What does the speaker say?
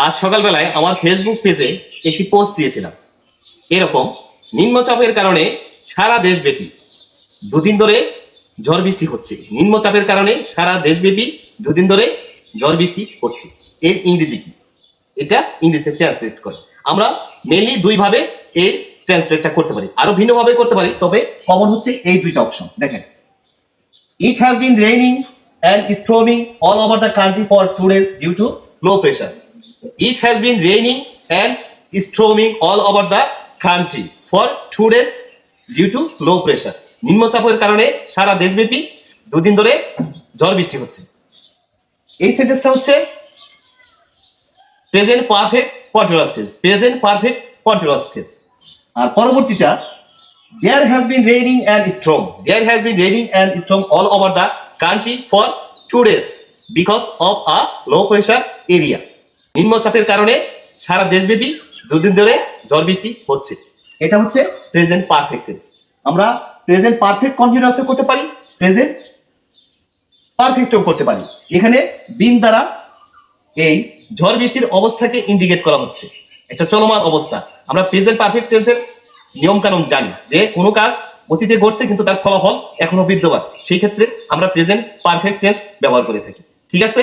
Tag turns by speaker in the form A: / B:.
A: আজ সকালবেলায় আমার ফেসবুক পেজে একটি পোস্ট দিয়েছিলাম এরকম, নিম্নচাপের কারণে সারা দেশব্যাপী দুদিন ধরে ঝড় বৃষ্টি হচ্ছে। নিম্নচাপের কারণে সারা দেশব্যাপী দুদিন ধরে ঝড় বৃষ্টি হচ্ছে। এর ইংরেজি কি? এটা ইংরেজিতে ট্রান্সলেট করে। আমরা মেনলি দুইভাবে এর ট্রান্সলেটটা করতে পারি, আরো ভিন্নভাবে করতে পারি, তবে কমন হচ্ছে এই দুইটা অপশন। দেখেন, it has been raining and storming all over the country for 2 days due to low pressure. It has been raining and storming all over the country for 2 days due to low pressure. নিম্নচাপের কারণে সারা দেশব্যাপী দুদিন ধরে ঝড় বৃষ্টি হচ্ছে। এই সেন্টেন্সটা হচ্ছে present perfect continuous tense. Present perfect continuous tense. আর পরবর্তীটা there has been raining and storm. There has been raining and storm all over the country for 2 days because of a low pressure area. নিম্নচাপের কারণে সারা দেশব্যাপী দুদিন ধরে ঝড় বৃষ্টি হচ্ছে। এটা হচ্ছে প্রেজেন্ট পারফেক্ট টেন্স। আমরা প্রেজেন্ট পারফেক্ট কন্টিনিউয়াসও করতে পারি, প্রেজেন্ট পারফেক্টও করতে পারি। এখানে বিন দ্বারা এই ঝড় বৃষ্টির অবস্থাকে ইন্ডিকেট করা হচ্ছে, একটা চলমান অবস্থা। আমরা প্রেজেন্ট পারফেক্ট টেন্সের নিয়ম কানুন জানি যে কোনো কাজ অতীতে ঘটছে কিন্তু তার ফলাফল এখনো বিদ্যমান, সেই ক্ষেত্রে আমরা প্রেজেন্ট পারফেক্ট টেন্স ব্যবহার করে থাকি। ঠিক আছে।